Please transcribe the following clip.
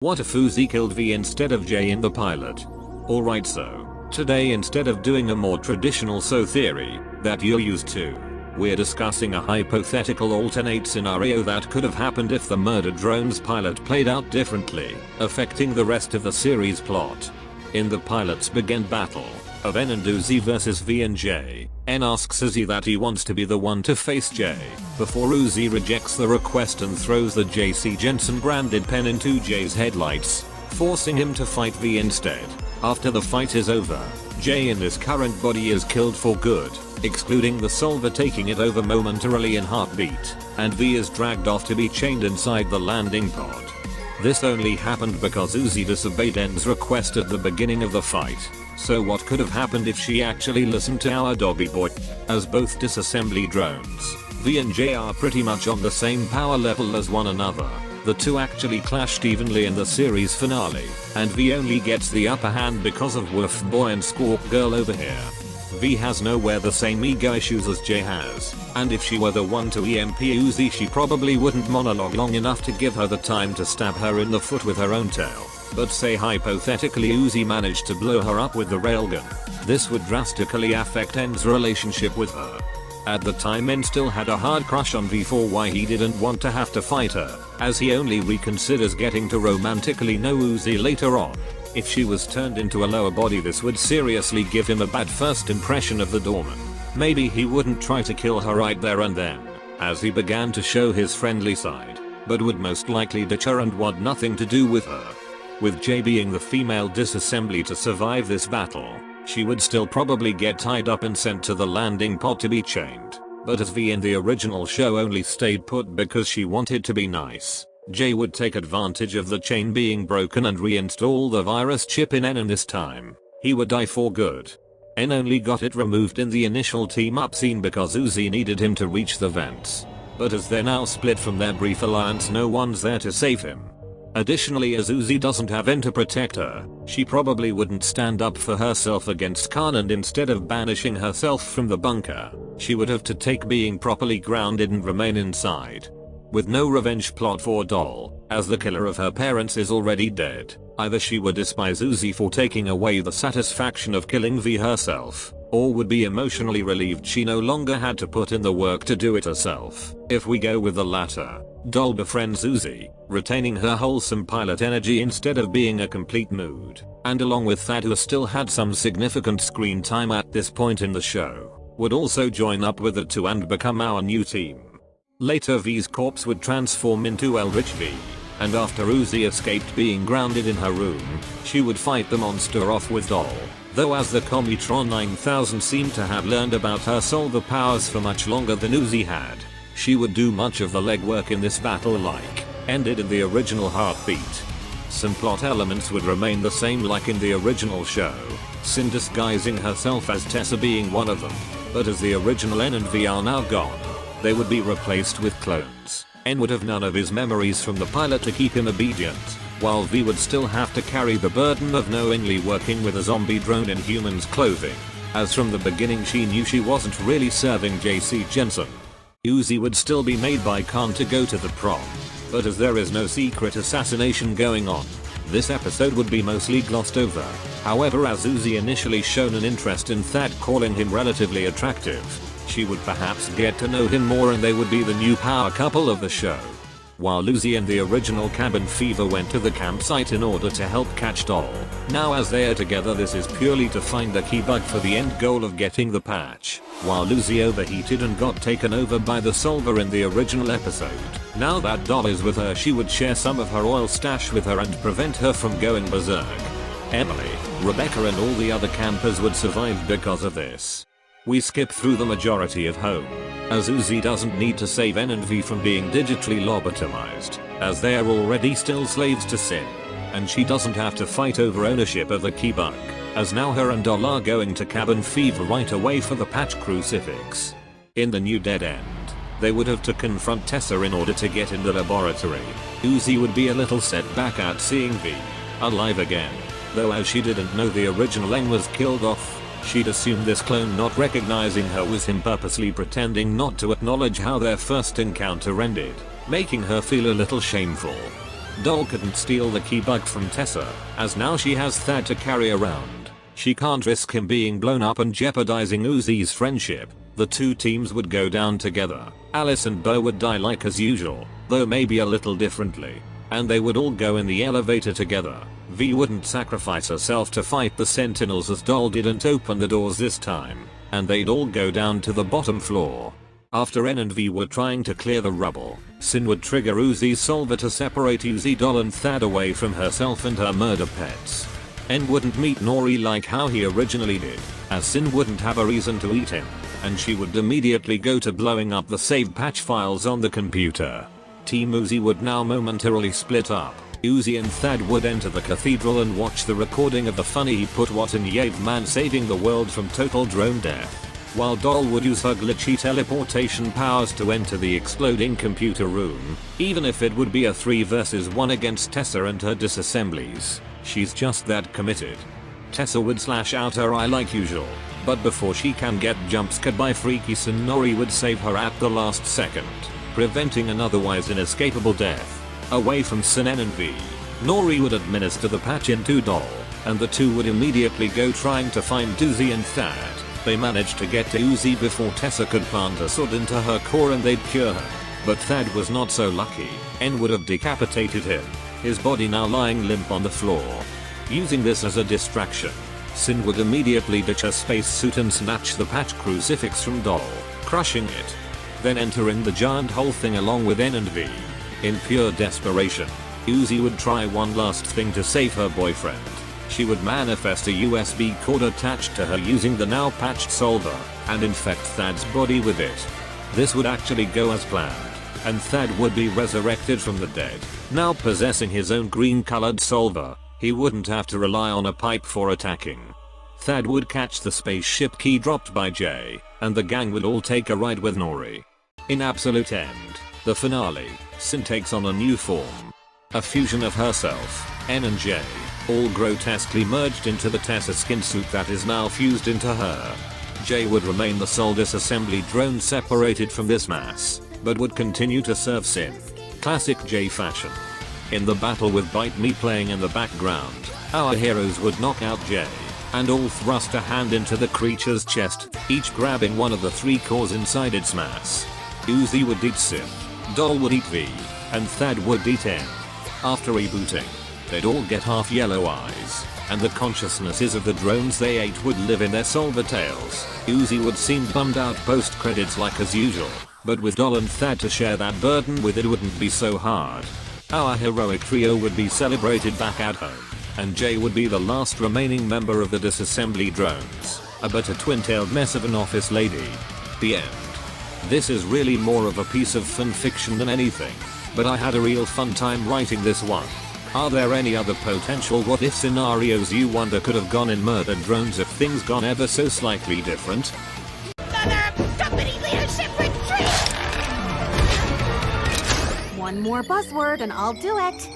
What if Uzi killed V instead of J in the pilot? Alright, so today, instead of doing a more traditional theory that you're used to, we're discussing a hypothetical alternate scenario that could have happened if the murder drone's pilot played out differently, affecting the rest of the series plot. In the pilot's begin battle of N and Uzi versus V and J, N asks Uzi that he wants to be the one to face J, before Uzi rejects the request and throws the J.C. Jensen branded pen into J's headlights, forcing him to fight V instead. After the fight is over, J in his current body is killed for good, excluding the solver taking it over momentarily in heartbeat, and V is dragged off to be chained inside the landing pod. This only happened because Uzi disobeyed N's request at the beginning of the fight. So what could have happened if she actually listened to our doggy boy? As both disassembly drones, V and J are pretty much on the same power level as one another. The two actually clashed evenly in the series finale, and V only gets the upper hand because of Wolf Boy and Squawk Girl over here. V has nowhere the same ego issues as J has, and if she were the one to EMP Uzi, she probably wouldn't monologue long enough to give her the time to stab her in the foot with her own tail. But say hypothetically Uzi managed to blow her up with the railgun. This would drastically affect N's relationship with her. At the time, N still had a hard crush on V for why he didn't want to have to fight her, as he only reconsiders getting to romantically know Uzi later on. If she was turned into a lower body, this would seriously give him a bad first impression of the doorman. Maybe he wouldn't try to kill her right there and then, as he began to show his friendly side, but would most likely ditch her and want nothing to do with her. With J being the female disassembly to survive this battle, she would still probably get tied up and sent to the landing pod to be chained. But as V in the original show only stayed put because she wanted to be nice, J would take advantage of the chain being broken and reinstall the virus chip in N, and this time, he would die for good. N only got it removed in the initial team up scene because Uzi needed him to reach the vents. But as they're now split from their brief alliance, no one's there to save him. Additionally, as Uzi doesn't have N to protect her, she probably wouldn't stand up for herself against Khan, and instead of banishing herself from the bunker, she would have to take being properly grounded and remain inside. With no revenge plot for Doll, as the killer of her parents is already dead, either she would despise Uzi for taking away the satisfaction of killing V herself, or would be emotionally relieved she no longer had to put in the work to do it herself. If we go with the latter, Doll befriends Uzi, retaining her wholesome pilot energy instead of being a complete mood, and along with Thad, who still had some significant screen time at this point in the show, would also join up with the two and become our new team. Later, V's corpse would transform into Eldritch V, and after Uzi escaped being grounded in her room, she would fight the monster off with Doll. Though as the Commutron 9000 seemed to have learned about her solver powers for much longer than Uzi had, she would do much of the legwork in this battle like ended in the original Heartbeat. Some plot elements would remain the same like in the original show, Sin disguising herself as Tessa being one of them, but as the original N and V are now gone, they would be replaced with clones. N would have none of his memories from the pilot to keep him obedient, while V would still have to carry the burden of knowingly working with a zombie drone in human's clothing, as from the beginning she knew she wasn't really serving J.C. Jensen. Uzi would still be made by Khan to go to the prom, but as there is no secret assassination going on, this episode would be mostly glossed over. However, as Uzi initially shown an interest in Thad, calling him relatively attractive, she would perhaps get to know him more and they would be the new power couple of the show. While Uzi and the original Cabin Fever went to the campsite in order to help catch Doll, now as they are together, this is purely to find the key bug for the end goal of getting the patch. While Uzi overheated and got taken over by the solver in the original episode, now that Doll is with her, she would share some of her oil stash with her and prevent her from going berserk. Emily, Rebecca and all the other campers would survive because of this. We skip through the majority of home, as Uzi doesn't need to save N and V from being digitally lobotomized, as they are already still slaves to Sin, and she doesn't have to fight over ownership of the key bug, as now her and Doll are going to Cabin Fever right away for the patch crucifix. In the new dead end, they would have to confront Tessa in order to get in the laboratory. Uzi would be a little set back at seeing V alive again, though as she didn't know the original N was killed off, she'd assume this clone not recognizing her was him purposely pretending not to acknowledge how their first encounter ended, making her feel a little shameful. Doll couldn't steal the key bug from Tessa, as now she has Thad to carry around. She can't risk him being blown up and jeopardizing Uzi's friendship. The two teams would go down together. Alice and Bo would die like as usual, though maybe a little differently. And they would all go in the elevator together. V wouldn't sacrifice herself to fight the Sentinels as Doll didn't open the doors this time. And they'd all go down to the bottom floor. After N and V were trying to clear the rubble, Sin would trigger Uzi's solver to separate Uzi, Doll and Thad away from herself and her murder pets. N wouldn't meet Nori like how he originally did, as Sin wouldn't have a reason to eat him, and she would immediately go to blowing up the saved patch files on the computer. Team Uzi would now momentarily split up. Uzi and Thad would enter the cathedral and watch the recording of the funny he put what in Yave man saving the world from total drone death, while Doll would use her glitchy teleportation powers to enter the exploding computer room, even if it would be a 3 versus 1 against Tessa and her disassemblies. She's just that committed. Tessa would slash out her eye like usual, but before she can get jumpscared by freaky Sin, Nori would save her at the last second, preventing an otherwise inescapable death. Away from Sin, N and V, Nori would administer the patch into Doll, and the two would immediately go trying to find Uzi and Thad. They managed to get to Uzi before Tessa could plant a sword into her core and they'd cure her. But Thad was not so lucky. N would have decapitated him, his body now lying limp on the floor. Using this as a distraction, Sin would immediately ditch her spacesuit and snatch the patch crucifix from Doll, crushing it. Then entering the giant hole thing along with N and V. In pure desperation, Uzi would try one last thing to save her boyfriend. She would manifest a USB cord attached to her using the now patched solver, and infect Thad's body with it. This would actually go as planned, and Thad would be resurrected from the dead. Now possessing his own green-colored solver, he wouldn't have to rely on a pipe for attacking. Thad would catch the spaceship key dropped by Jay, and the gang would all take a ride with Nori. In absolute end, the finale, Sin takes on a new form. A fusion of herself, N and J, all grotesquely merged into the Tessa skin suit that is now fused into her. J would remain the sole disassembly drone separated from this mass, but would continue to serve Sin. Classic J fashion. In the battle with Bite Me playing in the background, our heroes would knock out J, and all thrust a hand into the creature's chest, each grabbing one of the 3 cores inside its mass. Uzi would eat Sin, Doll would eat V, and Thad would eat N. After rebooting, they'd all get half yellow eyes, and the consciousnesses of the drones they ate would live in their solver tails. Uzi would seem bummed out post credits like as usual, but with Doll and Thad to share that burden with, it wouldn't be so hard. Our heroic trio would be celebrated back at home, and Jay would be the last remaining member of the disassembly drones, a bitter twin-tailed mess of an office lady. The end. This is really more of a piece of fanfiction than anything, but I had a real fun time writing this one. Are there any other potential what if scenarios you wonder could have gone in Murder Drones if things gone ever so slightly different? Company leadership retreat! One more buzzword and I'll do it.